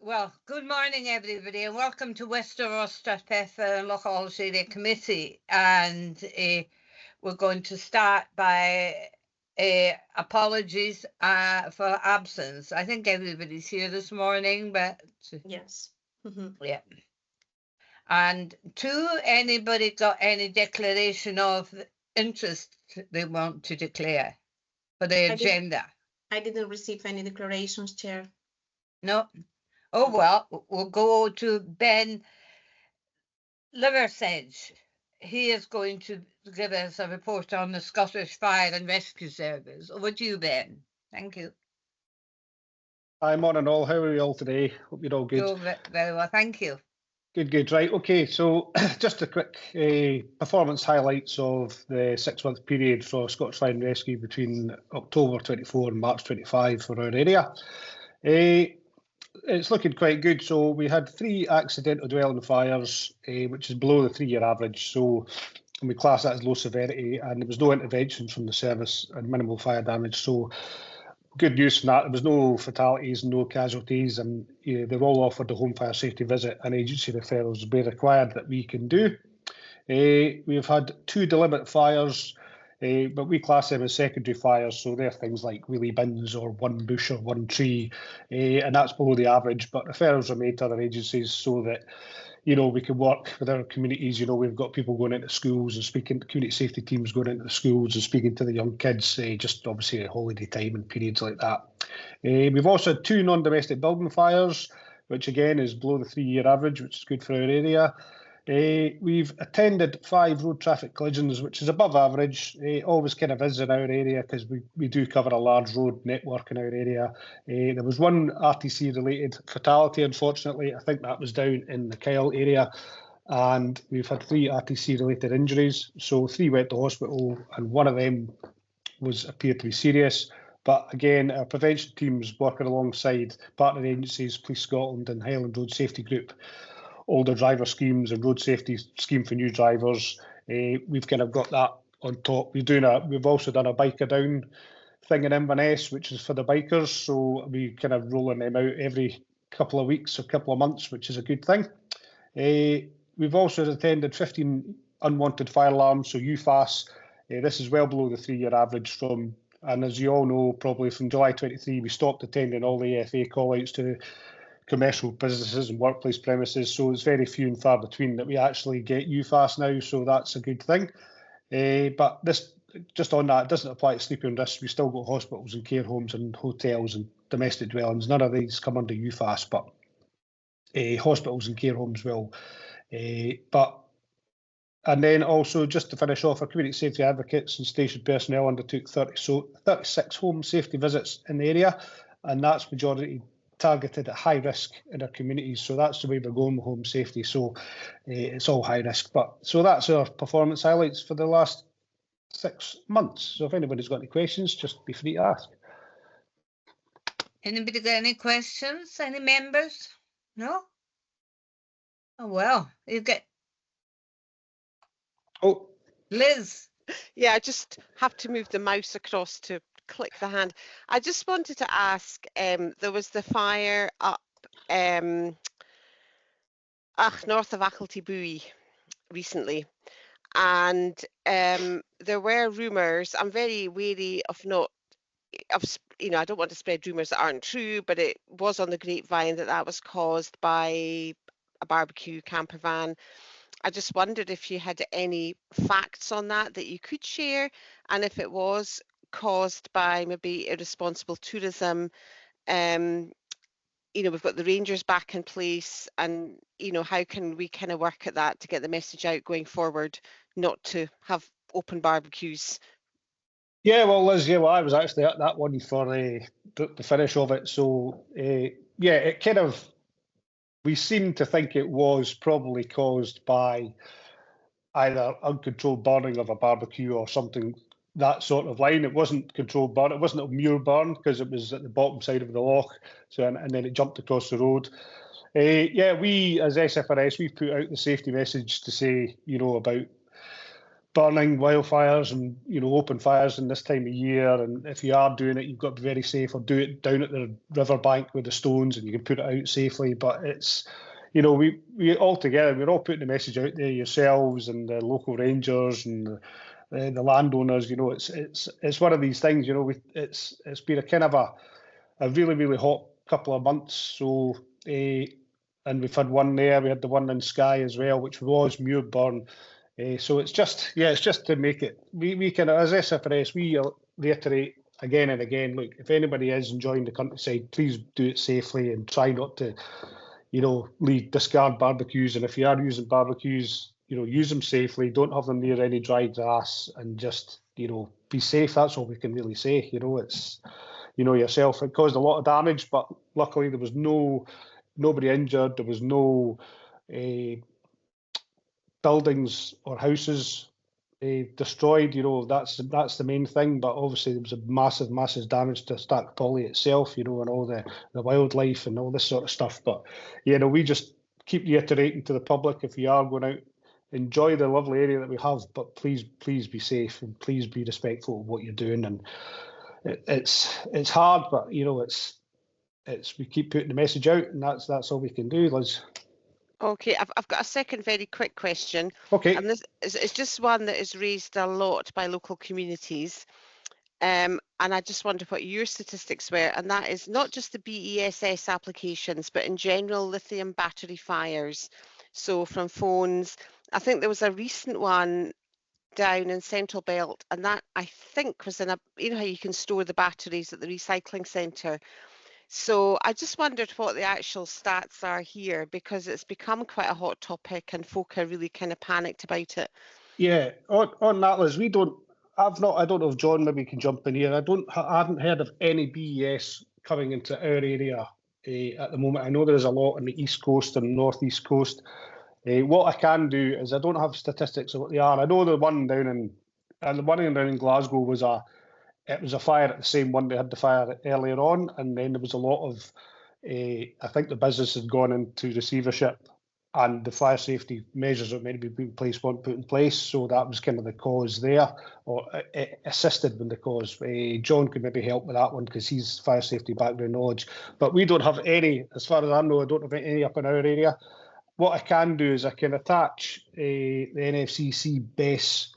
Well, good morning, everybody, and welcome to Strathpeffer and Lochalsh Area Committee. And we're going to start by apologies for absence. I think everybody's here this morning, but Yes. yeah. And anybody got any declaration of interest they want to declare for the agenda? I didn't receive any declarations, Chair. No. Oh, well, we'll go to Ben Liversedge. He is going to give us a report on the Scottish Fire and Rescue Service. Over to you, Ben. Thank you. Hi, morning all. How are you all today? Hope you're all good. Oh, very well, thank you. Good. Right, okay, so just a quick performance highlights of the 6-month period for Scottish Fire and Rescue between October 24 and March 25 for our area. It's looking quite good. So we had 3 accidental dwelling fires, which is below the 3-year average. So we class that as low severity, and there was no intervention from the service and minimal fire damage. So good news from that. There was no fatalities, no casualties, and they were all offered a home fire safety visit and agency referrals where required that we can do. We've had 2 deliberate fires, but we class them as secondary fires, so they're things like wheelie bins or one bush or one tree, and that's below the average. But referrals are made to other agencies so that we can work with our communities. We've got people going into schools and speaking to community safety teams going into the schools and speaking to the young kids, just obviously at holiday time and periods like that. We've also had 2 non-domestic building fires, which again is below the 3-year average, which is good for our area. We've attended 5 road traffic collisions, which is above average. Always kind of is in our area because we do cover a large road network in our area. There was 1 RTC-related fatality, unfortunately. I think that was down in the Kyle area. And we've had 3 RTC-related injuries. So 3 went to hospital, and 1 of them appeared to be serious. But again, our prevention teams working alongside partner agencies, Police Scotland and Highland Road Safety Group, older driver schemes and road safety scheme for new drivers. We've kind of got that on top. We've also done a biker down thing in Inverness, which is for the bikers. So we kind of rolling them out every couple of weeks or couple of months, which is a good thing. We've also attended 15 unwanted fire alarms, so UFAS. This is well below the 3-year average and as you all know, probably from July 23, we stopped attending all the EFA call-outs to commercial businesses and workplace premises, so it's very few and far between that we actually get UFAS now, so that's a good thing. But this, just on that, it doesn't apply to sleeping risks. We still got hospitals and care homes and hotels and domestic dwellings. None of these come under UFAS, but hospitals and care homes will. And then also, just to finish off, our community safety advocates and station personnel undertook 36 home safety visits in the area, and that's majority targeted at high risk in our communities. So that's the way we're going with home safety. So it's all high risk. So that's our performance highlights for the last 6 months. So if anybody's got any questions, just be free to ask. Anybody got any questions? Any members? No? Oh, well, you get... Oh, Liz. Yeah, I just have to move the mouse across to click the hand. I just wanted to ask, there was the fire up north of Achelty recently, and there were rumours. I'm very wary of I don't want to spread rumours that aren't true, but it was on the grapevine that was caused by a barbecue camper van. I just wondered if you had any facts on that you could share, and if it was caused by maybe irresponsible tourism. We've got the Rangers back in place, and how can we kind of work at that to get the message out going forward, not to have open barbecues? Yeah, well, Liz, I was actually at that one for the finish of it. So it kind of, we seem to think it was probably caused by either uncontrolled burning of a barbecue or something, that sort of line. It wasn't controlled burn. It wasn't a muir burn because it was at the bottom side of the loch. So and then it jumped across the road. We as SFRS, we've put out the safety message to say, about burning wildfires and, you know, open fires in this time of year. And if you are doing it, you've got to be very safe, or do it down at the riverbank with the stones and you can put it out safely. But it's, you know, we all together, we're all putting the message out there, yourselves and the local rangers and the landowners. You know, it's one of these things. You know, it's been a kind of a really hot couple of months. So, and we've had one there. We had the one in Skye as well, which was Muirburn. So it's just to make it. We can, as SFRS, we reiterate again and again. Look, if anybody is enjoying the countryside, please do it safely and try not to, you know, discard barbecues. And if you are using barbecues, you know, use them safely. Don't have them near any dry grass, and just, you know, be safe. That's all we can really say. You know, it's, you know yourself, it caused a lot of damage, but luckily there was nobody injured. There was no buildings or houses destroyed. You know, that's the main thing. But obviously there was a massive damage to Strathpeffer itself, you know, and all the wildlife and all this sort of stuff. But you know, we just keep reiterating to the public, if you are going out, enjoy the lovely area that we have, but please be safe and please be respectful of what you're doing. And it's hard, but you know, it's we keep putting the message out, and that's all we can do, Liz. Okay, I've got a second very quick question. Okay. And this is just one that is raised a lot by local communities. And I just wonder what your statistics were, and that is not just the BESS applications, but in general lithium battery fires. So from phones, I think there was a recent one down in Central Belt, and that I think was in a, you know how you can store the batteries at the recycling centre. So I just wondered what the actual stats are here, because it's become quite a hot topic and folk are really kind of panicked about it. Yeah, on that, Liz, I don't know if John maybe can jump in here. I haven't heard of any BES coming into our area at the moment. I know there's a lot on the East Coast and Northeast Coast. What I can do is, I don't have statistics of what they are. I know the one down in Glasgow was a fire at the same one. They had the fire earlier on, and then there was a lot of, I think the business had gone into receivership, and the fire safety measures that meant to be put in place weren't put in place. So that was kind of the cause there, or assisted with the cause. John could maybe help with that one, because he's fire safety background knowledge. But we don't have any, as far as I know, I don't have any up in our area. What I can do is I can attach the NFCC BESS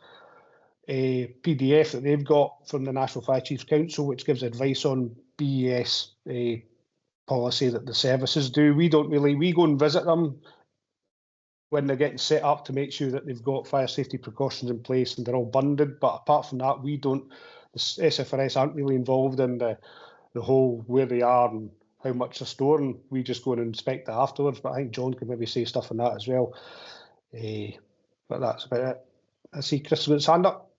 PDF that they've got from the National Fire Chiefs Council, which gives advice on BES policy that the services do. We go and visit them when they're getting set up to make sure that they've got fire safety precautions in place and they're all bundled. But apart from that, the SFRS aren't really involved in the whole where they are and how much they're storing. We just go and inspect it afterwards. But I think John could maybe say stuff on that as well. But that's about it. I see Chris with his hand up.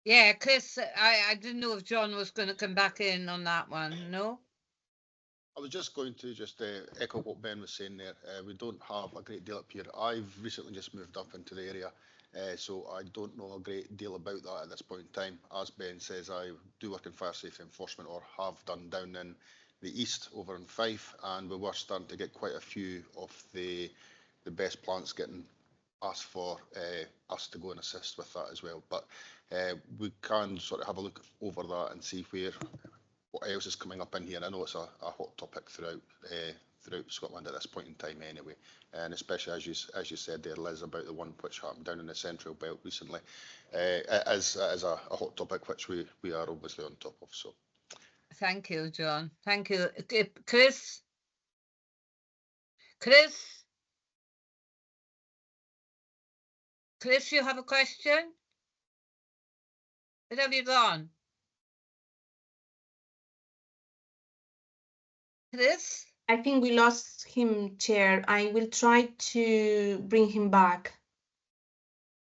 Yeah, Chris, I didn't know if John was going to come back in on that one. No? I was just going to echo what Ben was saying there. We don't have a great deal up here. I've recently just moved up into the area, so I don't know a great deal about that at this point in time. As Ben says, I do work in fire safety enforcement, or have done, down in the east over in Fife, and we were starting to get quite a few of the best plants getting asked for us to go and assist with that as well. But we can sort of have a look over that and see what else is coming up in here. I know it's a hot topic throughout Scotland at this point in time anyway, and especially as you said there, Liz, about the one which happened down in the Central Belt recently, as a hot topic which we are obviously on top of. So thank you, John. Thank you. Chris, you have a question? Where have you gone? Chris? I think we lost him, Chair. I will try to bring him back.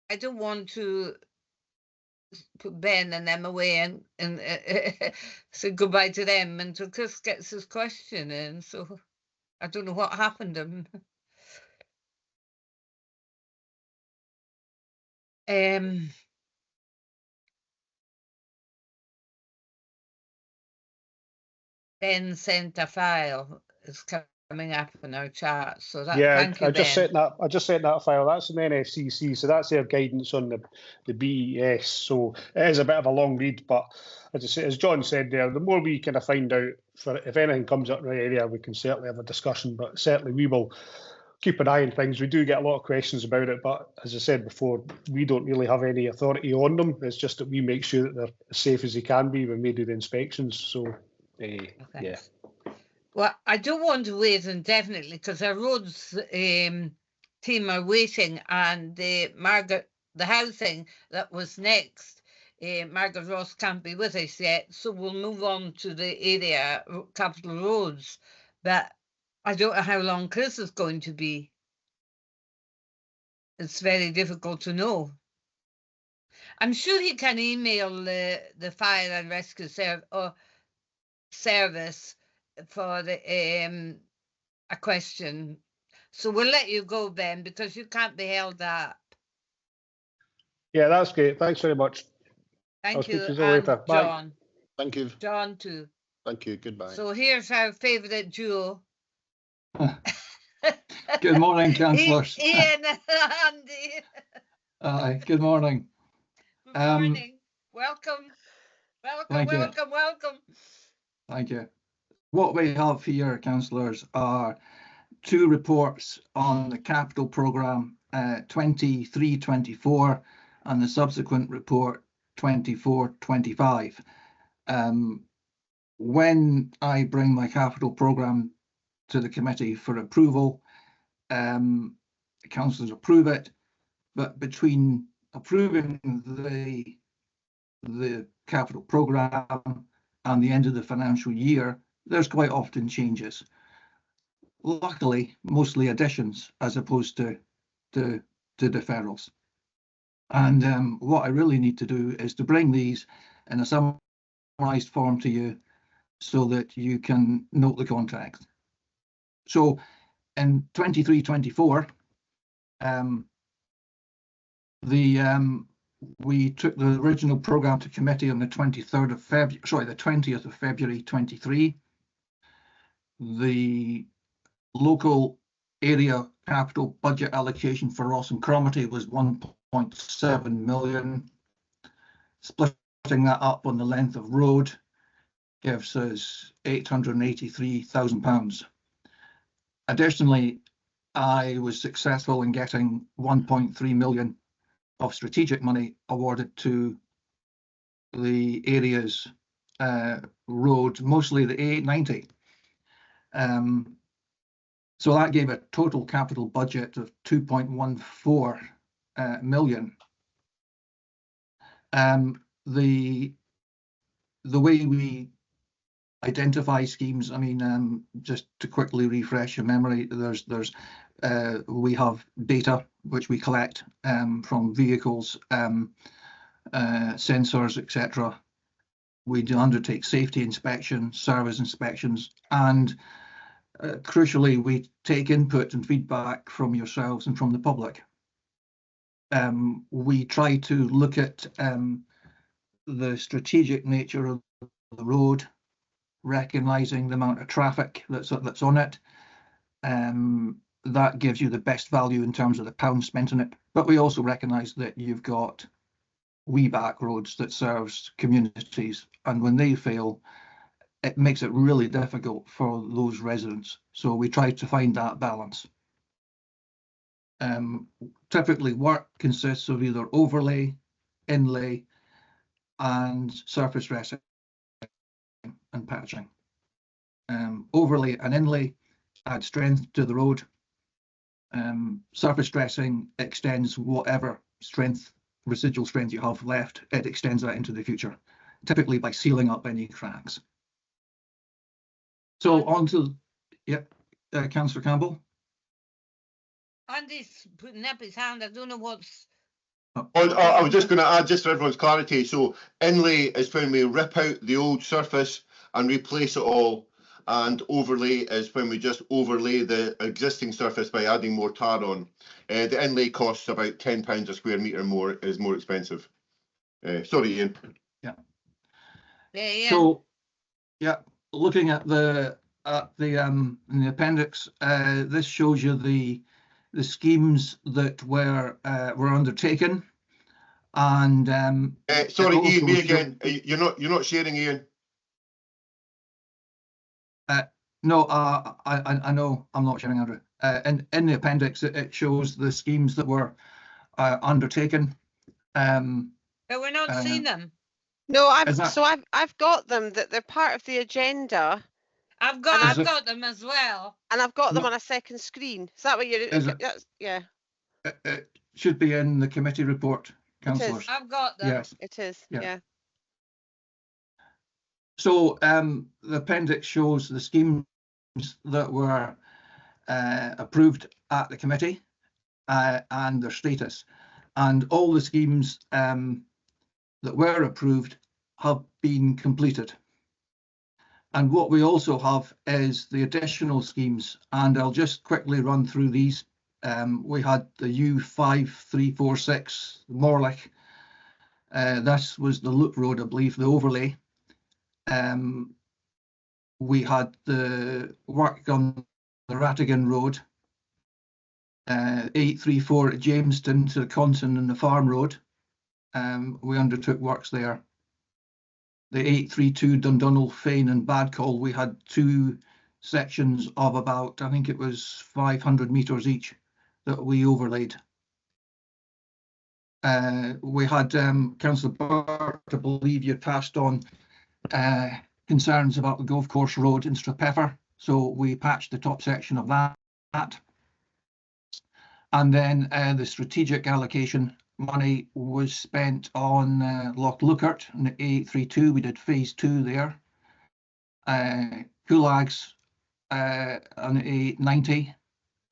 I don't want to put Ben and them away and say goodbye to them until Chris gets his question in. So I don't know what happened to him. Ben sent a file. It's coming up in our chat. So that, Yeah, thank you, I just Ben. sent that file. That's an NFCC, so that's their guidance on the BES. So it is a bit of a long read, but as John said there, the more we kind of find out, for if anything comes up in the area, we can certainly have a discussion. But certainly we will keep an eye on things. We do get a lot of questions about it, but as I said before, we don't really have any authority on them. It's just that we make sure that they're as safe as they can be when we do the inspections. So, yeah. Well, I don't want to wait indefinitely because our roads team are waiting, and Margaret, the housing that was next, Margaret Ross can't be with us yet, so we'll move on to the area capital roads. But I don't know how long Chris is going to be. It's very difficult to know. I'm sure he can email the fire and rescue service for the a question. So we'll let you go, Ben, because you can't be held up. Yeah, that's great. Thanks very much. Thank you, and later. Bye. John. Thank you. John too. Thank you. Goodbye. So here's our favourite duo. Good morning, councillors. Ian and Andy. Good morning. Good morning. Welcome. Thank you. Welcome. Thank you. What we have here, councillors, are two reports on the capital programme 23-24 and the subsequent report 24-25. When I bring my capital programme to the committee for approval, councillors approve it, but between approving the capital programme and the end of the financial year, there's quite often changes. Luckily, mostly additions as opposed to deferrals. And what I really need to do is to bring these in a summarised form to you so that you can note the context. So in 23-24, we took the original programme to committee on the 20th of February 23. The local area capital budget allocation for Ross and Cromarty was 1.7 million. Splitting that up on the length of road gives us £883,000. Additionally, I was successful in getting 1.3 million of strategic money awarded to the area's roads, mostly the A890. So that gave a total capital budget of 2.14 million. The way we identify schemes, I mean, just to quickly refresh your memory, we have data which we collect from vehicles, sensors, etc. We do undertake safety inspections, service inspections, and crucially, we take input and feedback from yourselves and from the public. We try to look at the strategic nature of the road, recognising the amount of traffic that's on it. That gives you the best value in terms of the pounds spent on it. But we also recognise that you've got wee back roads that serves communities, and when they fail, it makes it really difficult for those residents. So we try to find that balance. Typically, work consists of either overlay, inlay, and surface dressing and patching. Overlay and inlay add strength to the road. Surface dressing extends whatever residual strength you have left. It extends that into the future, typically by sealing up any cracks. So on to, Councillor Campbell. Andy's putting up his hand. I don't know what's... I was just going to add, just for everyone's clarity, so inlay is when we rip out the old surface and replace it all, and overlay is when we just overlay the existing surface by adding more tar on. The inlay costs about £10 a square metre more, is more expensive. Sorry, Ian. Yeah. So, looking at the in the appendix, this shows you the schemes that were undertaken, and sorry, it Ian, also me again. You're not sharing, Ian. No, I know I'm not sharing, Andrew. In the appendix, it shows the schemes that were undertaken. But we're not seeing them. No, Is that- I've got them, that they're part of the agenda, I've And got them as well. and I've got them No. on a second screen. Is that what you're? Is it? Yeah, It should be in the committee report, councillors. I've got them. Yes. it is. Yeah. Yeah. So the appendix shows the schemes that were approved at the committee and their status, and all the schemes that were approved have been completed. And what we also have is the additional schemes, and I'll just quickly run through these. We had the U5346 Morlick. This was the loop road, I believe, the overlay. We had the work on the Rattigan Road, 834 at Jamestown to the Conson and the Farm Road. We undertook works there. The 832 Dundonald, Fane and Badcall, we had 2 sections of about, I think it was 500 metres each that we overlaid. We had Councillor Burt, I believe you passed on concerns about the golf course road in Strathpeffer, so we patched the top section of that. And then the strategic allocation money was spent on Lochalsh and the A832. We did phase 2 there. Coolags on the A890,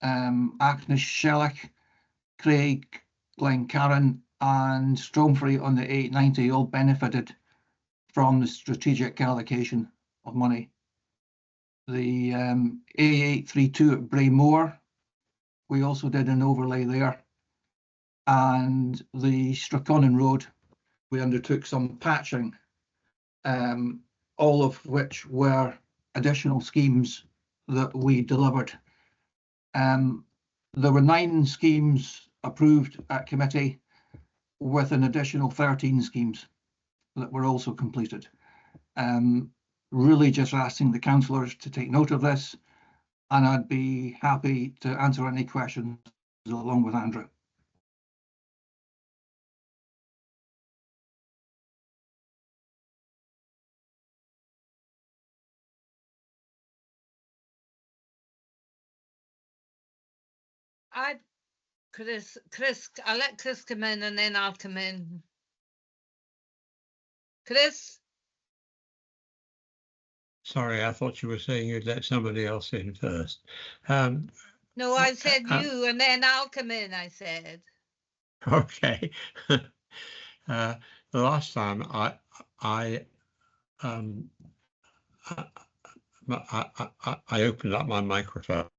Acknish, Shellac, Craig, Glencairn and Stromfrey on the A890 all benefited from the strategic allocation of money. The A832 at Braymore, we also did an overlay there. And the Strathconnell Road, we undertook some patching, all of which were additional schemes that we delivered. There were 9 schemes approved at committee, with an additional 13 schemes that were also completed. Really just asking the councillors to take note of this, and I'd be happy to answer any questions along with Andrew. I'll let Chris come in and then I'll come in. Chris? Sorry, I thought you were saying you'd let somebody else in first. No, I said you and then I'll come in, I said. Okay. The last time I opened up my microphone,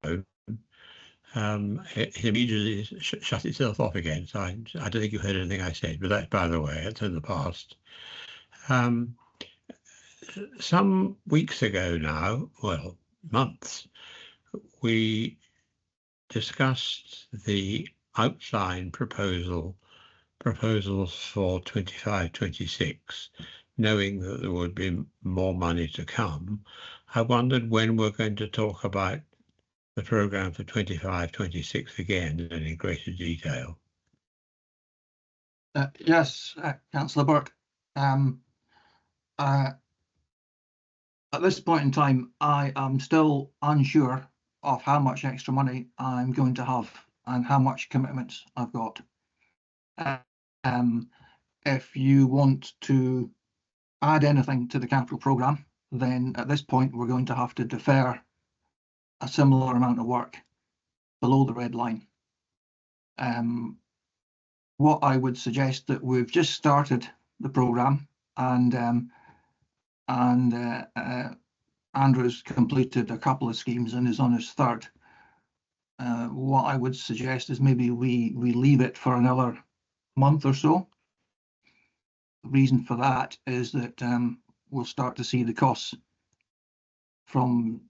it immediately shut itself off again. So I don't think you heard anything I said, but that's by the way, it's in the past. Some weeks ago now, well, months, we discussed the outline proposals for 25-26, knowing that there would be more money to come. I wondered when we're going to talk about the programme for 25-26 again and in greater detail. Yes, Councillor Burke. At this point in time, I am still unsure of how much extra money I'm going to have and how much commitments I've got. If you want to add anything to the capital programme, then at this point we're going to have to defer a similar amount of work below the red line. What I would suggest that we've just started the programme, and Andrew's completed a couple of schemes and is on his 3rd. What I would suggest is maybe we leave it for another month or so. The reason for that is that we'll start to see the costs from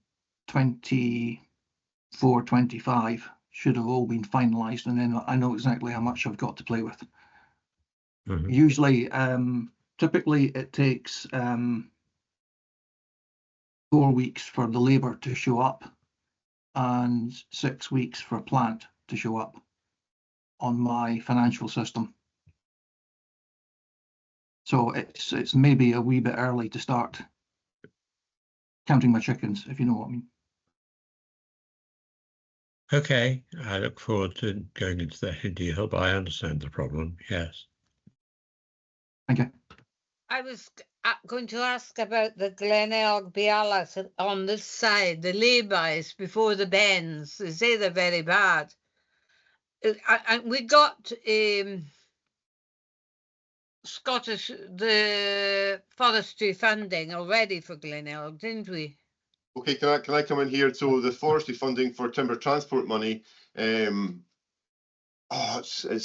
24, 25 should have all been finalised, and then I know exactly how much I've got to play with. Mhm. Usually, typically it takes 4 weeks for the labour to show up and 6 weeks for plant to show up on my financial system. So it's maybe a wee bit early to start counting my chickens, if you know what I mean. Okay, I look forward to going into that in detail, but I understand the problem, yes. Thank you. I was going to ask about the Glenelg Bialas on this side, the laybys before the bends. They say they're very bad. And we got Scottish, the forestry funding already for Glenelg, didn't we? Okay, can I come in here? So the forestry funding for timber transport money, it's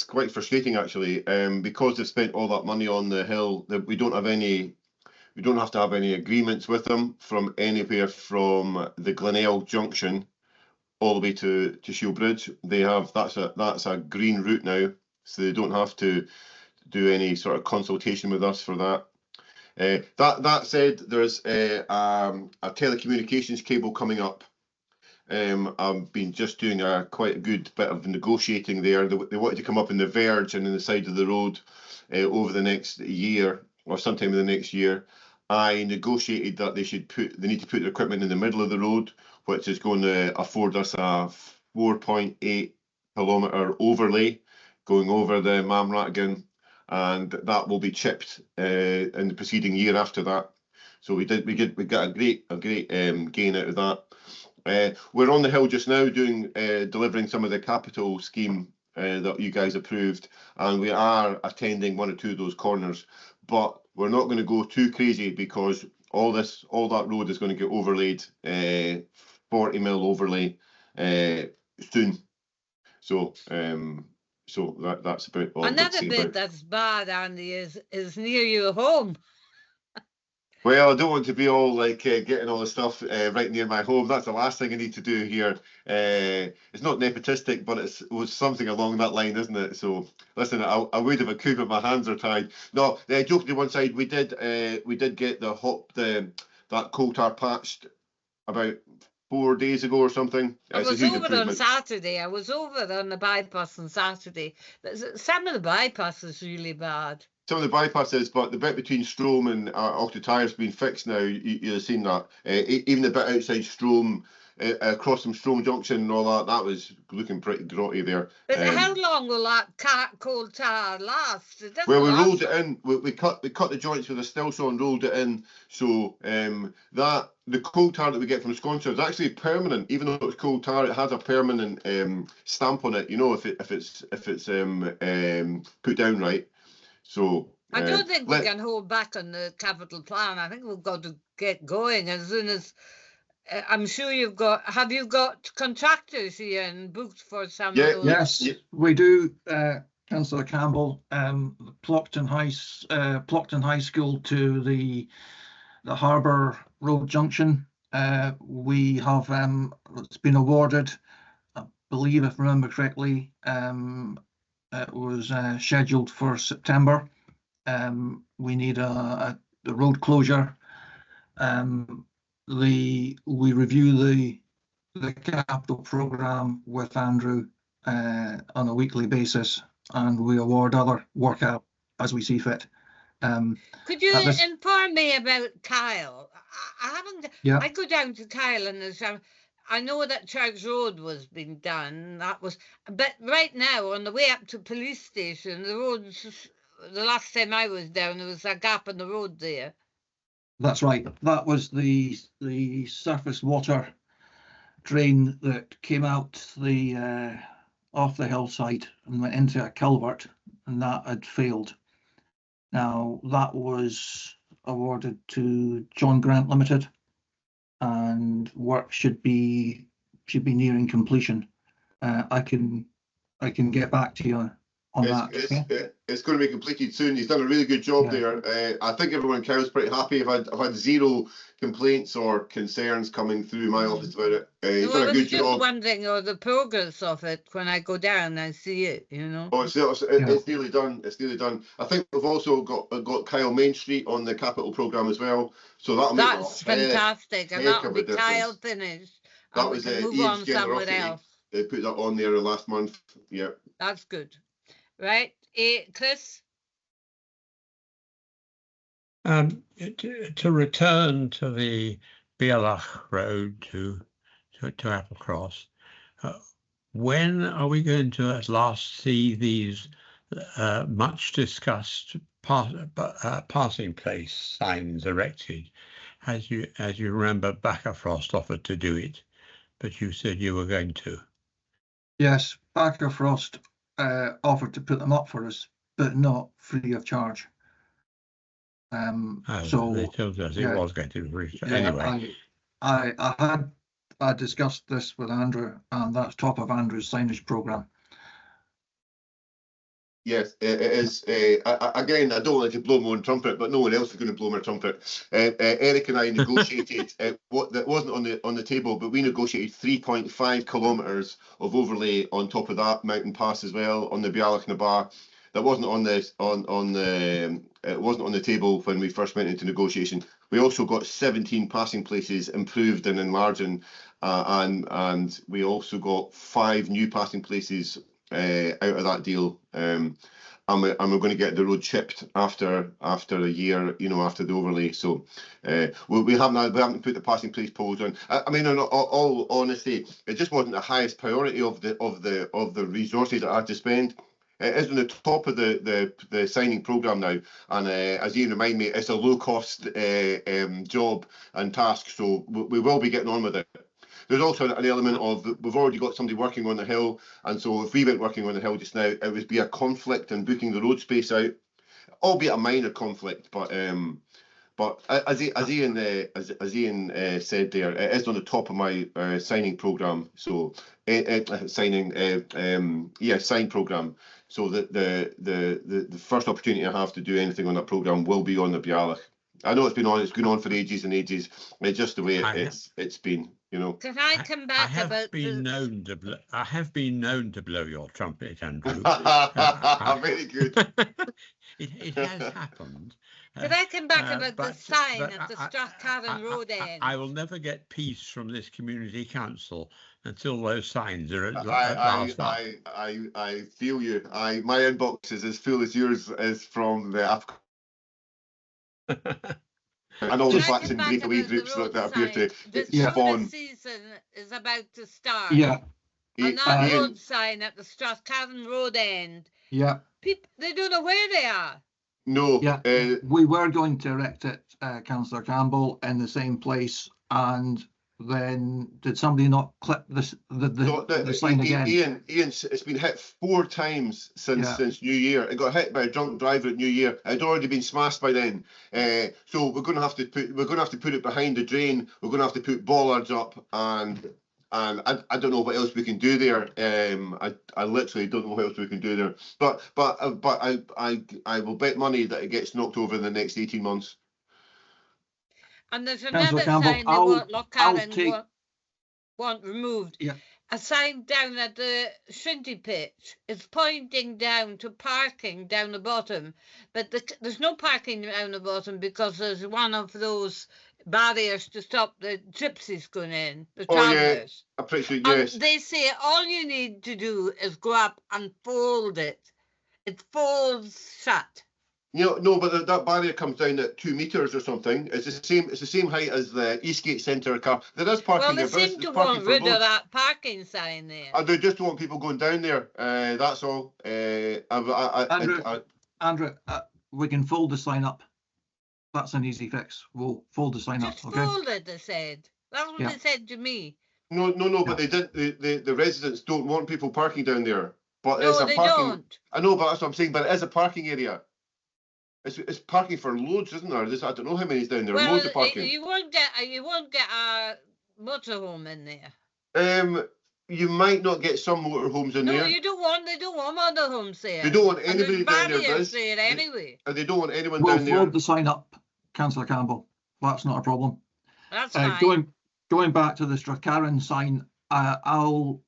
quite frustrating actually, because they've spent all that money on the hill that we don't have to have any agreements with them from anywhere from the Glenelg junction all the way to Shield Bridge. They have that's a green route now, so they don't have to do any sort of consultation with us for that. That said, there's a telecommunications cable coming up. I've been just doing quite a good bit of negotiating there. They wanted to come up in the verge and in the side of the road over the next year or sometime in the next year. I negotiated that they need to put their equipment in the middle of the road, which is going to afford us a 4.8 kilometre overlay going over the Mamratigan, and that will be chipped in the preceding year after that. So we got a great gain out of that. We're on the hill just now doing delivering some of the capital scheme that you guys approved, and we are attending 1 or 2 of those corners, but we're not going to go too crazy because all that road is going to get overlaid, 40 mil overlay soon. So that's about all. Another bit that's bad, Andy, is near your home. Well, I don't want to be all like getting all the stuff right near my home. That's the last thing I need to do here. It's not nepotistic, but it was something along that line, isn't it? So listen, I would if I could, but my hands are tied. No, joking to one side, we did get that coal tar patched about 4 days ago or something. I was over on Saturday. I was over on the bypass on Saturday. Some of the bypass is really bad. Some of the bypasses, but the bit between Strome and Octotire has been fixed now. You'll have seen that. Even the bit outside Strome, across from Strome Junction and all that was looking pretty grotty there. But how long will that coal tar last? Well, we rolled it in. We cut the joints with a still saw and rolled it in. So the coal tar that we get from Sconser is actually permanent. Even though it's coal tar, it has a permanent stamp on it. You know, if it's put down right. So I don't think we can hold back on the capital plan. I think we've got to get going as soon as. I'm sure have you got contractors here and booked for some of those? Yes, we do, Councillor Campbell. Plockton High School to the Harbour Road Junction. We have it's been awarded, I believe, if I remember correctly, it was scheduled for September. We need the road closure. We review the capital programme with Andrew on a weekly basis, and we award other work out as we see fit. Could you inform me about Kyle? I haven't. Yeah. I go down to Kyle and I know that Church Road was being done. But right now on the way up to police station, the roads. The last time I was down, there was a gap in the road there. That's right. That was the surface water drain that came out off the hillside and went into a culvert, and that had failed. Now that was awarded to John Grant Limited, and work should be nearing completion. I can get back to you on that. It's going to be completed soon. He's done a really good job there. I think everyone in Cowes pretty happy. I've had zero complaints or concerns coming through my office about it. He's done a good job. I was just wondering the progress of it when I go down and see it, you know. Oh, it's nearly done. It's nearly done. I think we've also got Kyle Main Street on the capital programme as well. So that's fantastic. And that'll be Kyle finished. That was move on somewhere else. They put that on there last month. Yeah. That's good. Right. Chris? To return to the Bealach Road to Applecross, when are we going to at last see these much discussed passing place signs erected? As you remember, Baccafrost offered to do it, but you said you were going to. Yes, Baccafrost offered to put them up for us, but not free of charge. So they told us it was going to be free. Anyway, I discussed this with Andrew, and that's top of Andrew's signage programme. Yes, it is. Again, I don't like to blow my own trumpet, but no one else is going to blow my trumpet. Eric and I negotiated what that wasn't on the table, but we negotiated 3.5 kilometres of overlay on top of that mountain pass as well on the Bealach na Bar. That wasn't it wasn't on the table when we first went into negotiation. We also got 17 passing places improved and enlarging, and we also got 5 new passing places out of that deal, and we're going to get the road chipped after a year, you know, after the overlay. So we haven't put the passing place poles on. I mean, in all honesty, it just wasn't the highest priority of the resources that I had to spend. It is on the top of the signing programme now, and as Ian reminded me, it's a low-cost job and task, so we will be getting on with it. There's also an element of, we've already got somebody working on the hill, and so if we went working on the hill just now, it would be a conflict in booking the road space out, albeit a minor conflict, but as Ian said there, it is on the top of my signing programme, so sign programme. So that the first opportunity I have to do anything on that programme will be on the Bealach. I know it's been on for ages and ages. It's just the way it's been, you know. Can I come back I have been known to blow your trumpet, Andrew. Very good. It has happened. Can I come back about the sign at the Strathpeffer Road end? I will never get peace from this community council until those signs are at last up. I feel you. My inbox is as full as yours is from the and all the flats and breakaway groups that appear to spawn. The season is about to start. Yeah. And that road sign at the Strathpeffer Road end. Yeah. People, they don't know where they are. No. Yeah. We were going to erect it, Councillor Campbell, in the same place, and then did somebody not clip the sign again? Ian, it's been hit 4 times since New Year. It got hit by a drunk driver at New Year. It had already been smashed by then. So we're going to have to put it behind the drain. We're going to have to put bollards up, and I don't know what else we can do there. I literally don't know what else we can do there. But I will bet money that it gets knocked over in the next 18 months. And there's another sign they want removed. Yeah. A sign down at the shinty pitch. It's pointing down to parking down the bottom, but there's no parking down the bottom because there's one of those barriers to stop the gypsies going in, the travellers. Yeah, I appreciate yes. And they say all you need to do is go up and fold it. It folds shut. You know, no, but that barrier comes down at 2 metres or something. It's the same height as the Eastgate Centre car. There is parking there. Well, they seem to want rid of that parking sign there. I do just want people going down there. That's all. Andrew, we can fold the sign up. That's an easy fix. We'll fold the sign up. Okay. Fold it, they said. That's what they said to me. No, but they didn't. The residents don't want people parking down there. But no, they don't. I know, but that's what I'm saying. But it is a parking area. It's parking for loads, isn't there? I don't know how many's down there. Well, loads of parking. You won't get a motorhome in there. you might not get some motorhomes in No, there. they don't want motorhomes there. They don't want And anybody there's down there, barriers Biz. there anyway. And they don't want anyone We'll down there. forward the sign up, Councillor Campbell. That's not a problem. That's fine. Going back to the Strathpeffer sign, I'll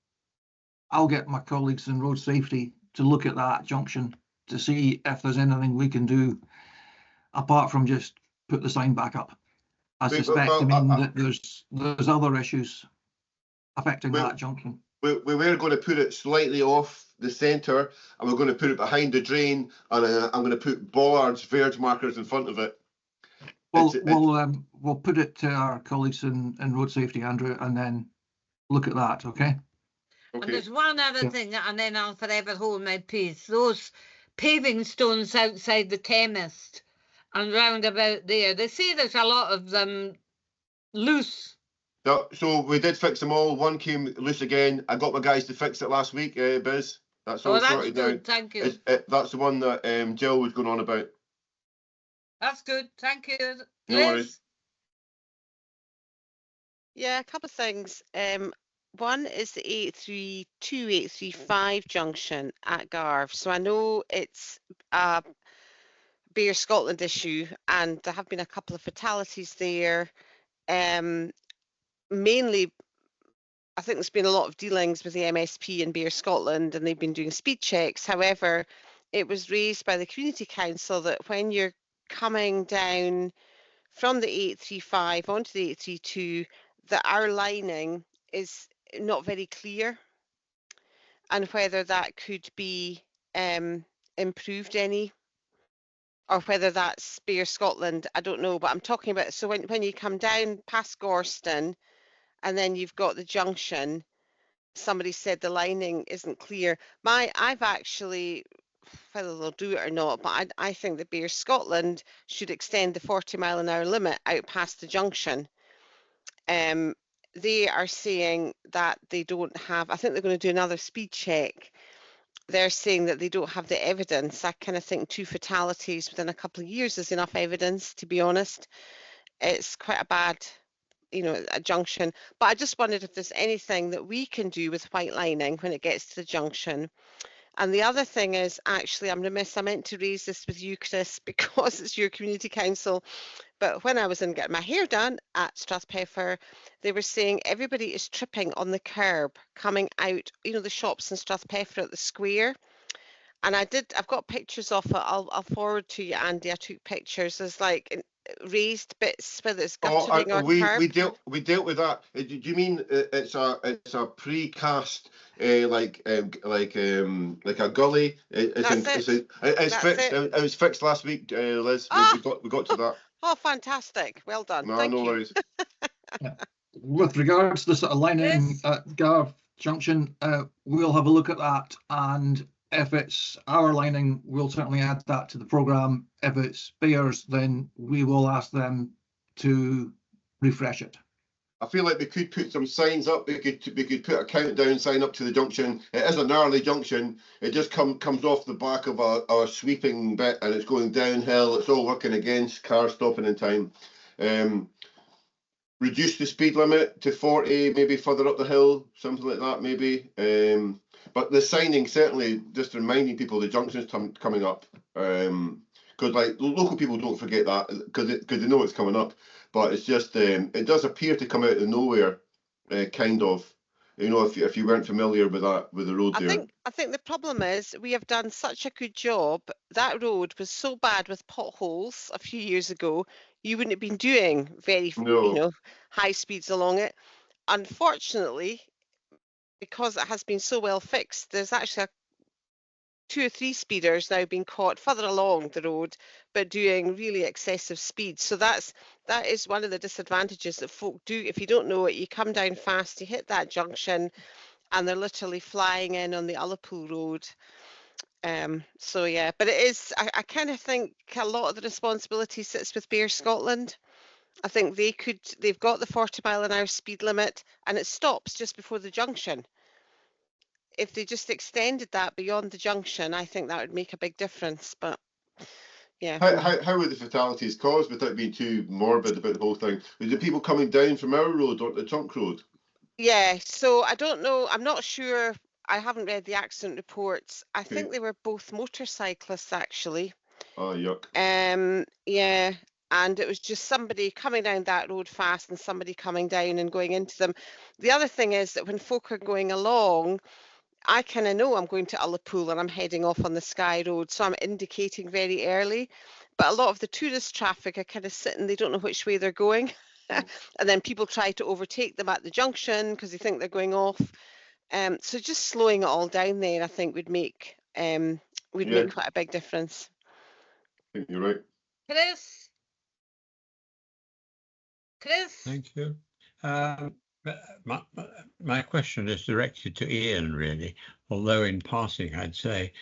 get my colleagues in road safety to look at that junction to see if there's anything we can do apart from just put the sign back up. I suspect that there's other issues affecting that junction. We were going to put it slightly off the centre, and we're going to put it behind the drain, and I'm going to put bollards, verge markers in front of it. We'll put it to our colleagues in road safety, Andrew, and then look at that, okay? And there's one other thing, and then I'll forever hold my peace. Those paving stones outside the chemist and round about there, they say there's a lot of them loose. So we did fix them all. One came loose again. I got my guys to fix it last week, Biz. That's all sorted now. Thank you. That's the one that Jill was going on about. That's good. Thank you. No worries. Yeah, a couple of things. One is the 832, 835 junction at Garve. So I know it's a Beer Scotland issue, and there have been a couple of fatalities there. Mainly, I think there's been a lot of dealings with the MSP and Beer Scotland, and they've been doing speed checks. However, it was raised by the Community Council that when you're coming down from the 835 onto the 832, that our lining is not very clear, and whether that could be improved any, or whether that's Beer Scotland, I don't know. But I'm talking about, so when you come down past Gorston, and then you've got the junction, somebody said the lining isn't clear. I've actually, whether they'll do it or not, but I think that Beer Scotland should extend the 40-mile-an-hour limit out past the junction. They are saying that they don't have, I think they're going to do another speed check. They're saying that they don't have the evidence. I kind of think 2 fatalities within a couple of years is enough evidence, to be honest. It's quite a bad, a junction. But I just wondered if there's anything that we can do with white lining when it gets to the junction. And the other thing is, actually, I'm remiss, I meant to raise this with you, Chris, because it's your community council. But when I was in getting my hair done at Strathpeffer, they were saying everybody is tripping on the curb coming out, the shops in Strathpeffer at the square. And I've got pictures of it. I'll forward to you, Andy. I took pictures. There's like raised bits where it's guttering or curb. We dealt with that. Do you mean it's a precast like a gully? It's fixed. It was fixed last week, Liz. We got to that. Oh, fantastic! Well done. No, Thank no you. worries. With regards to the sort of lining at Garve Junction, we'll have a look at that, and if it's our lining, we'll certainly add that to the programme. If it's Bears, then we will ask them to refresh it. I feel like we could put some signs up. We could put a countdown sign up to the junction. It is a gnarly junction. It just comes off the back of a sweeping bit, and it's going downhill. It's all working against cars stopping in time. Reduce the speed limit to 40, maybe further up the hill, something like that, maybe. But the signing, certainly just reminding people the junction's coming up. Because like local people don't forget that because they know it's coming up. But it's just it does appear to come out of nowhere, kind of. If you weren't familiar with that, with the road there. I think the problem is we have done such a good job. That road was so bad with potholes a few years ago. You wouldn't have been doing very high speeds along it. Unfortunately, because it has been so well fixed, there's actually 2 or 3 speeders now being caught further along the road, but doing really excessive speeds. So that is one of the disadvantages that folk do. If you don't know it, you come down fast, you hit that junction, and they're literally flying in on the Ullapool Road. So yeah, but it is. I kind of think a lot of the responsibility sits with Beer Scotland. I think they've got the 40-mile-an-hour speed limit, and it stops just before the junction. If they just extended that beyond the junction, I think that would make a big difference. But yeah. How were the fatalities caused without being too morbid about the whole thing? Was the people coming down from our road or the trunk road? Yeah, so I don't know. I'm not sure. I haven't read the accident reports. I Okay. think they were both motorcyclists, actually. Oh, yuck. Yeah, and it was just somebody coming down that road fast and somebody coming down and going into them. The other thing is that when folk are going along, I kind of know I'm going to Ullapool and I'm heading off on the Skye Road, so I'm indicating very early. But a lot of the tourist traffic are kind of sitting, they don't know which way they're going. And then people try to overtake them at the junction because they think they're going off. So just slowing it all down there, I think, would make Yeah. quite a big difference. I think you're right. Chris? Thank you. My question is directed to Ian, really, although in passing I'd say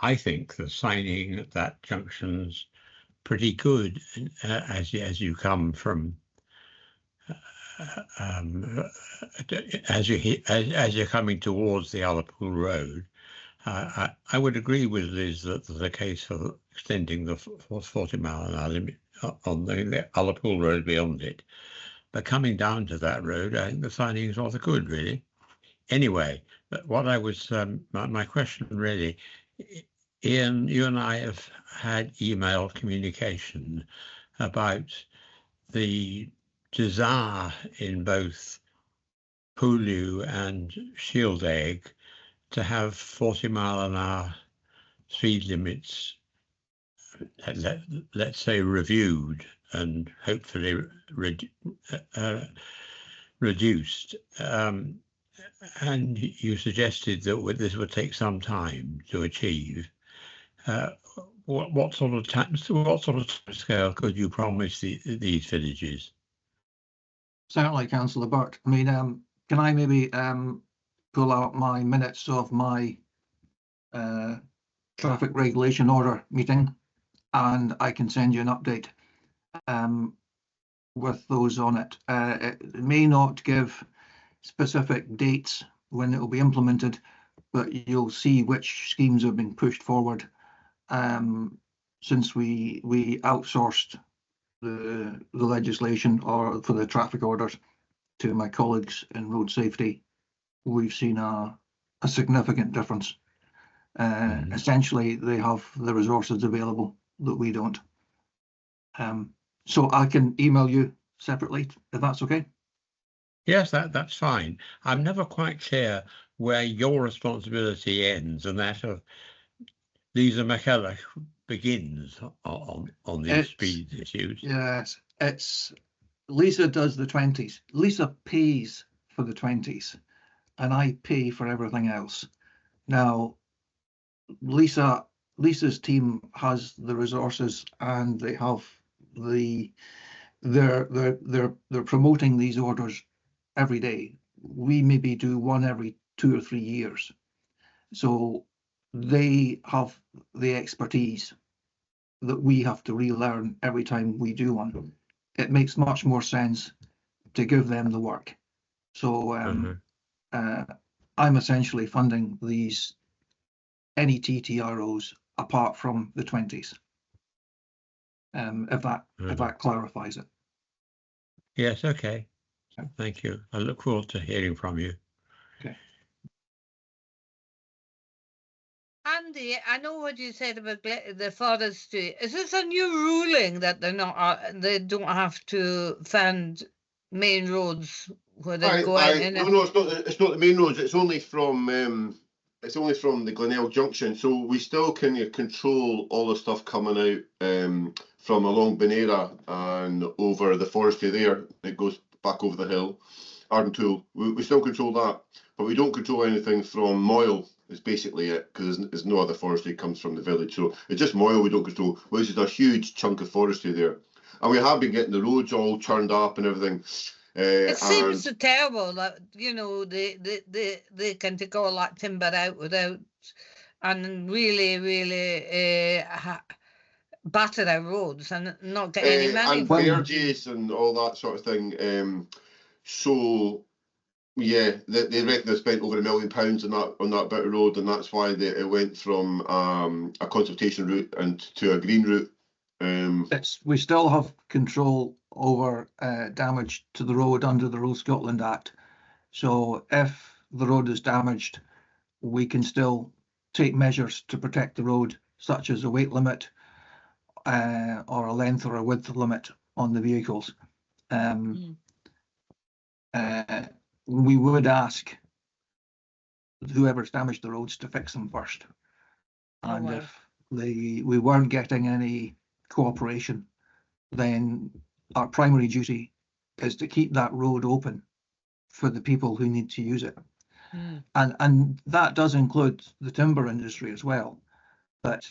I think the signing at that junction's pretty good as you come from as you're coming towards the Ullapool Road. I would agree with Liz that there's a case for extending the 40-mile-an-hour limit on the Ullapool Road beyond it. But coming down to that road, I think the signing is rather good, really. Anyway, what I was, my question really, Ian, you and I have had email communication about the desire in both Pooloo and Shield Egg to have 40-mile-an-hour speed limits, let's say, reviewed and hopefully reduced. And you suggested that this would take some time to achieve. What sort of time scale could you promise these villages? Certainly, Councillor Burt. I mean, can I maybe pull out my minutes of my traffic regulation order meeting, and I can send you an update with those on it. It may not give specific dates when it will be implemented, but you'll see which schemes have been pushed forward since we outsourced the legislation or for the traffic orders to my colleagues in road safety. We've seen a significant difference. Essentially, they have the resources available that we don't. So I can email you separately if that's okay. Yes, that's fine. I'm never quite clear where your responsibility ends and that of Lisa McKellar begins on these speed issues. Yes, it's Lisa does the 20s. Lisa pays for the 20s, and I pay for everything else. Now, Lisa's team has the resources, and they have they're promoting these orders every day. We maybe do one every 2 or 3 years. So they have the expertise that we have to relearn every time we do one. It makes much more sense to give them the work. So I'm essentially funding these any TTROs apart from the 20s. If that clarifies it. Yes, okay. Thank you. I look forward to hearing from you. Okay. Andy, I know what you said about the forestry. Is this a new ruling that they don't have to fund main roads where they're going in? No, it's not the main roads. It's only from the Glenelg Junction. So we still can control all the stuff coming out from along Benera and over the forestry there. It goes back over the hill, Ardentoul. We still control that, but we don't control anything from Moyle. Is basically it, because there's no other forestry comes from the village. So it's just Moyle we don't control, which is a huge chunk of forestry there. And we have been getting the roads all churned up and everything. It seems so terrible that, you know, they can take all that timber out without, and really batter our roads and not get any money. And verges and all that sort of thing. So yeah, they reckon they spent over £1 million on that bit of road, and that's why it went from a consultation route and to a green route. We still have control over damage to the road under the Road Scotland Act. So if the road is damaged, we can still take measures to protect the road, such as a weight limit or a length or a width limit on the vehicles. We would ask whoever's damaged the roads to fix them first. And if we weren't getting any cooperation, then our primary duty is to keep that road open for the people who need to use it. And that does include the timber industry as well. But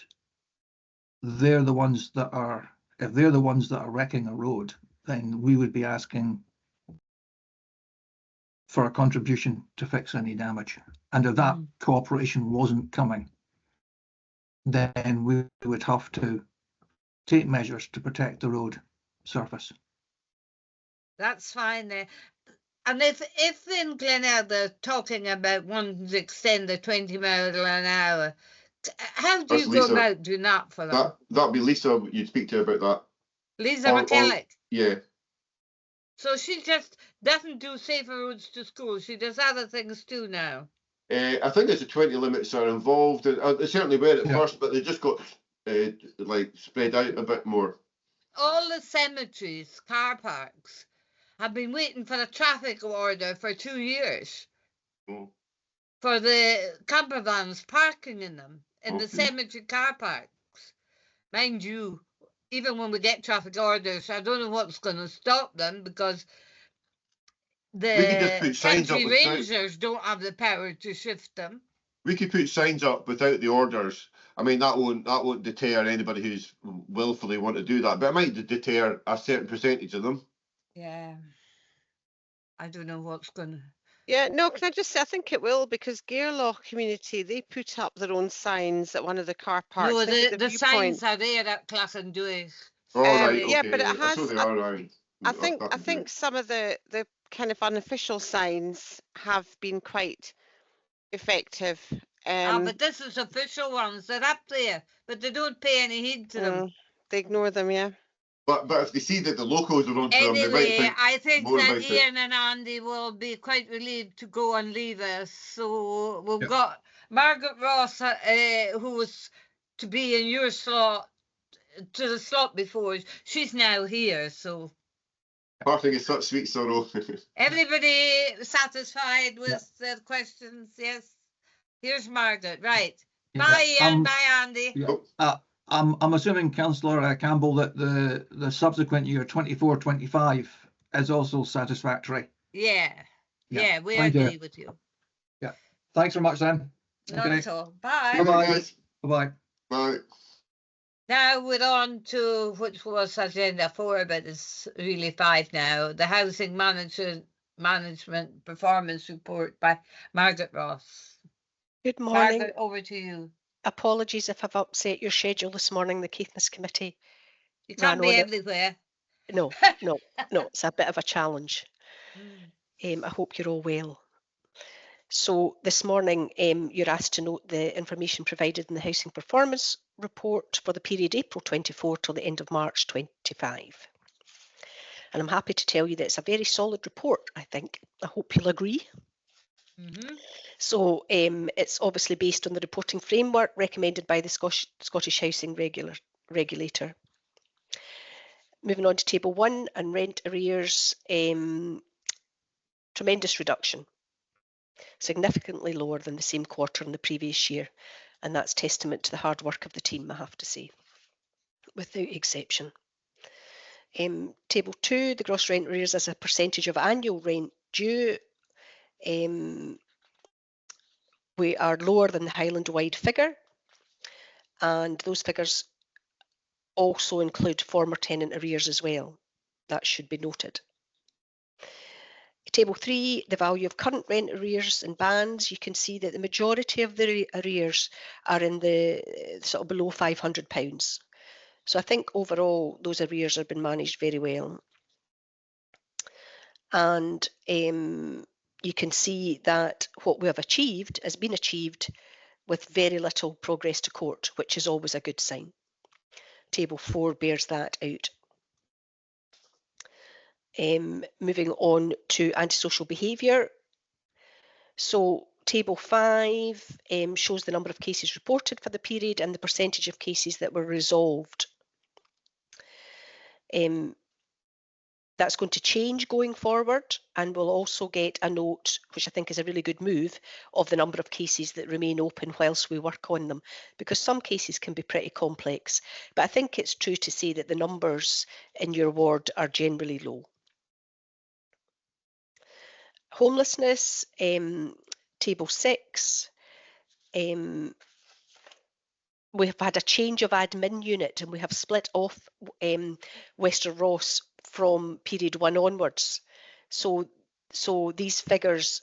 they're the ones that are, if they're the ones that are wrecking a road, then we would be asking for a contribution to fix any damage. And if that cooperation wasn't coming, then we would have to take measures to protect the road surface. That's fine there. And if in Glenelg they're talking about wanting to extend the 20 miles an hour, how do you go about doing that for them? That'd be Lisa you'd speak to about that. Lisa McKellick? Yeah. So she just doesn't do safer roads to school. She does other things too now. I think there's the 20 limits are involved. They certainly were at first, but they just got like spread out a bit more. All the cemeteries, car parks, have been waiting for a traffic order for 2 years for the camper vans parking in them, in the cemetery car parks. Mind you, even when we get traffic orders, I don't know what's going to stop them, because the country rangers don't have the power to shift them. We could put signs up without the orders. I mean, that won't deter anybody who's willfully want to do that, but it might deter a certain percentage of them. Yeah. I don't know what's going to... Yeah, no, can I just say, I think it will, because Gairloch community, they put up their own signs at one of the car parks. No, the signs are there at Clachandue. Oh, right, okay. Yeah, but it has... So they are, right. I think some of the kind of unofficial signs have been quite effective. But this is official ones. They're up there, but they don't pay any heed to them. They ignore them, yeah. But if they see that the locals are onto them, they might think I think more that about Ian and Andy will be quite relieved to go and leave us. So we've got Margaret Ross, who was to be in your slot, to the slot before. She's now here, so... Parting is such sweet sorrow. Everybody satisfied with the questions? Yes. Here's Margaret. Right. Bye, Ian. Bye, Andy. I'm assuming, Councillor Campbell, that the subsequent year 24-25 is also satisfactory. Yeah, we agree with you. Yeah, thanks very much, then. Not at all. Bye. Bye. Bye. Bye. Now we're on to which was agenda 4, but it's really 5 now. The Housing Management Performance Report by Margaret Ross. Good morning. Margaret, over to you. Apologies if I've upset your schedule this morning. The Caithness Committee. You can't be everywhere. No, it's a bit of a challenge. I hope you're all well. So this morning, you're asked to note the information provided in the Housing Performance Report for the period April 24 till the end of March 25. And I'm happy to tell you that it's a very solid report, I think. I hope you'll agree. So it's obviously based on the reporting framework recommended by the Scottish Housing Regulator. Moving on to Table 1 and rent arrears, tremendous reduction, significantly lower than the same quarter in the previous year, and that's testament to the hard work of the team, I have to say, without exception. Table 2, the gross rent arrears as a percentage of annual rent due. We are lower than the Highland-wide figure, and those figures also include former tenant arrears as well. That should be noted. Table 3, the value of current rent arrears and bands. You can see that the majority of the arrears are in the sort of below £500. So I think overall those arrears have been managed very well. And you can see that what we have achieved has been achieved with very little progress to court, which is always a good sign. Table 4 bears that out. Moving on to antisocial behaviour, So table 5 shows the number of cases reported for the period and the percentage of cases that were resolved. That's going to change going forward, and we'll also get a note, which I think is a really good move, of the number of cases that remain open whilst we work on them, because some cases can be pretty complex. But I think it's true to say that the numbers in your ward are generally low. Homelessness, table 6. We have had a change of admin unit, and we have split off Wester Ross from period 1 onwards. So these figures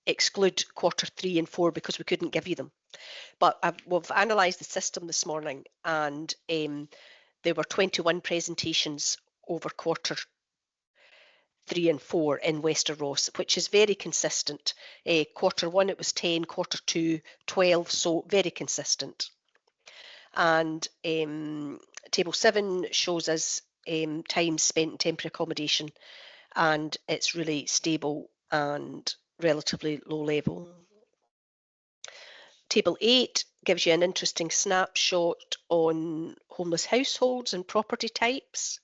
exclude quarter 3 and 4 because we couldn't give you them. But we've analysed the system this morning, and there were 21 presentations over quarter 3 and 4 in Wester Ross, which is very consistent. Quarter 1 it was 10, quarter 2 12, so very consistent. And table 7 shows us time spent in temporary accommodation, and it's really stable and relatively low level. Table 8 gives you an interesting snapshot on homeless households and property types.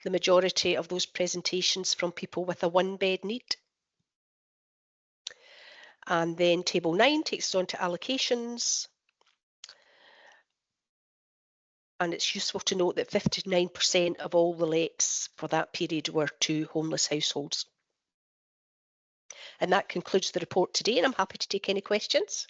The majority of those presentations from people with a 1-bed need. And then table 9 takes us on to allocations. And it's useful to note that 59% of all the lets for that period were to homeless households. And that concludes the report today, and I'm happy to take any questions.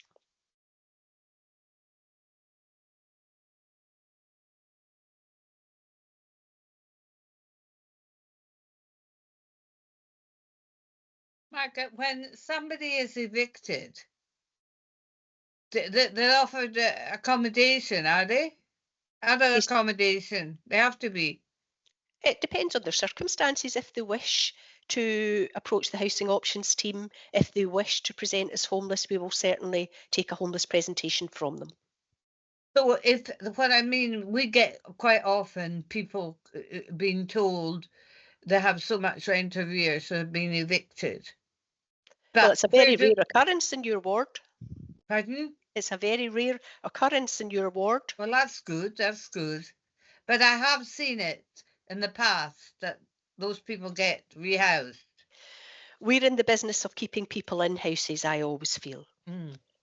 Margaret, when somebody is evicted, they're offered accommodation, are they? Other Yes. accommodation, they have to be. It depends on their circumstances. If they wish to approach the housing options team, if they wish to present as homeless, we will certainly take a homeless presentation from them. So what I mean, we get quite often people being told they have so much rent arrears, so they've been evicted. But well, it's a very rare occurrence in your ward. Pardon? It's a very rare occurrence in your ward. Well, that's good, that's good. But I have seen it in the past that those people get rehoused. We're in the business of keeping people in houses, I always feel.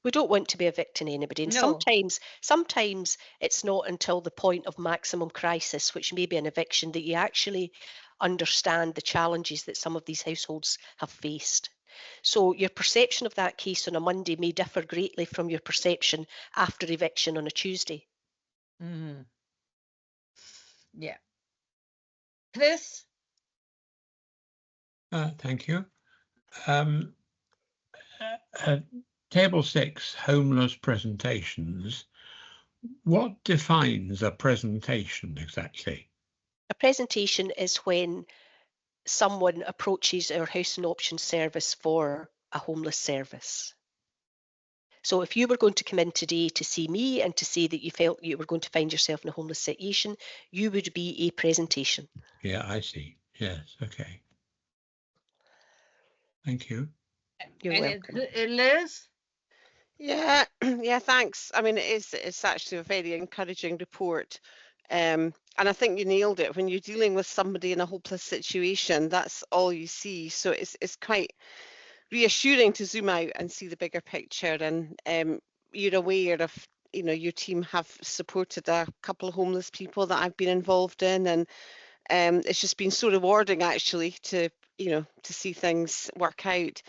We don't want to be evicting anybody. And No. sometimes it's not until the point of maximum crisis, which may be an eviction, that you actually understand the challenges that some of these households have faced. So your perception of that case on a Monday may differ greatly from your perception after eviction on a Tuesday. Yeah. Chris? Thank you. Table 6, homeless presentations. What defines a presentation exactly? A presentation is when someone approaches our housing options service for a homeless service. So if you were going to come in today to see me and to say that you felt you were going to find yourself in a homeless situation, you would be a presentation. Yeah, I see. Yes, okay. Thank you. You're welcome. Liz? Yeah, yeah, thanks. I mean, it's actually a very encouraging report. And I think you nailed it. When you're dealing with somebody in a hopeless situation, that's all you see. So it's quite reassuring to zoom out and see the bigger picture. And you're aware of, your team have supported a couple of homeless people that I've been involved in, and it's just been so rewarding actually to see things work out.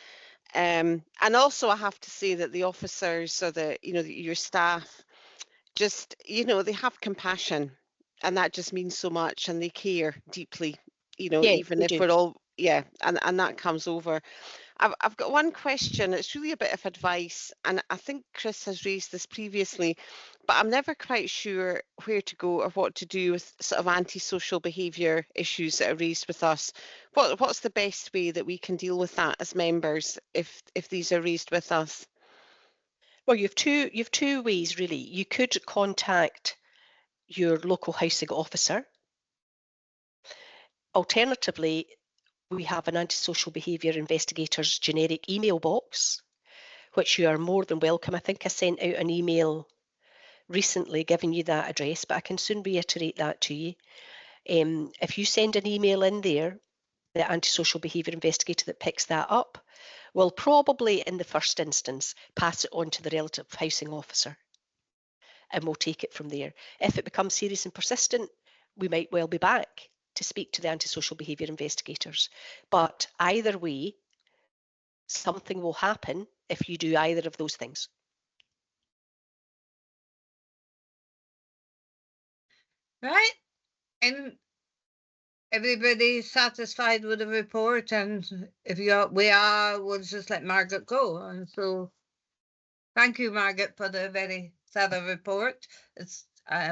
And also I have to say that the officers or your staff just, they have compassion, and that just means so much, and they care deeply, even if we're all, and that comes over. I've got one question. It's really a bit of advice, and I think Chris has raised this previously, but I'm never quite sure where to go or what to do with sort of antisocial behaviour issues that are raised with us. What's the best way that we can deal with that as members if these are raised with us? Well, you've two ways really. You could contact your local housing officer. Alternatively, we have an antisocial behaviour investigators generic email box, which you are more than welcome. I think I sent out an email recently giving you that address, but I can soon reiterate that to you. If you send an email in there, the antisocial behaviour investigator that picks that up will probably, in the first instance, pass it on to the relative housing officer, and we'll take it from there. If it becomes serious and persistent, we might well be back to speak to the antisocial behaviour investigators. But either way, something will happen if you do either of those things. Right, and everybody satisfied with the report, and if we'll just let Margaret go. And so thank you, Margaret, for the very thorough report,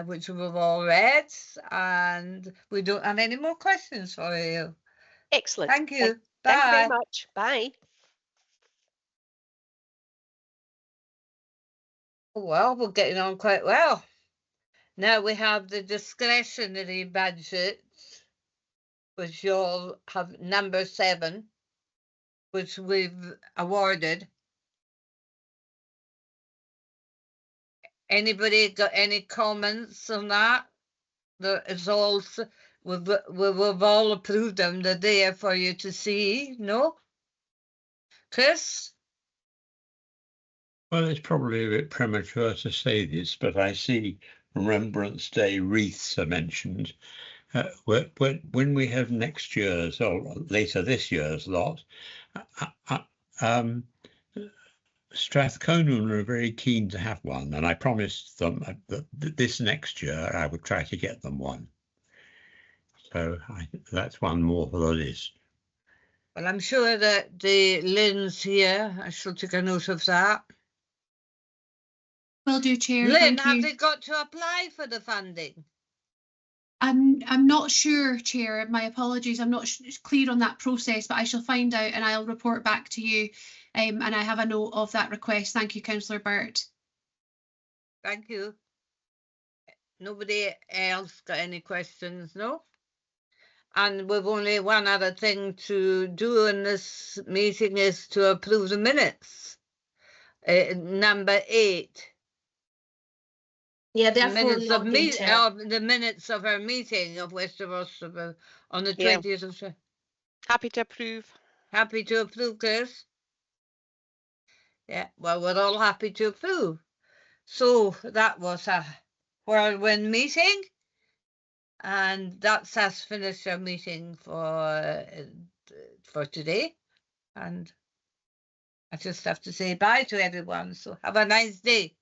which we've all read, and we don't have any more questions for you. Excellent. Thank you. Bye. Thank you very much. Bye. Well, we're getting on quite well. Now we have the discretionary budget, which you'll have number 7, which we've awarded. Anybody got any comments on that? It's all, we've all approved them. They're there for you to see, no? Chris? Well, it's probably a bit premature to say this, but I see Remembrance Day wreaths are mentioned. When we have next year's or later this year's lot, Strathconan are very keen to have one, and I promised them that this next year I would try to get them one. So that's one more for the list. Well, I'm sure that the Lynn's here. I shall take a note of that. Will do, Chair. Lynn, Thank have you. they got to apply for the funding? I'm not sure, Chair. My apologies. I'm not clear on that process, but I shall find out and I'll report back to you. And I have a note of that request. Thank you, Councillor Burt. Thank you. Nobody else got any questions, no? And we've only one other thing to do in this meeting is to approve the minutes. Number 8. Yeah, The therefore the minutes of our meeting of Westeros on the 20th of... Happy to approve. Happy to approve, Chris? Yeah, well, we're all happy to approve. So that was a whirlwind meeting. And that's us finished our meeting for today. And I just have to say bye to everyone. So have a nice day.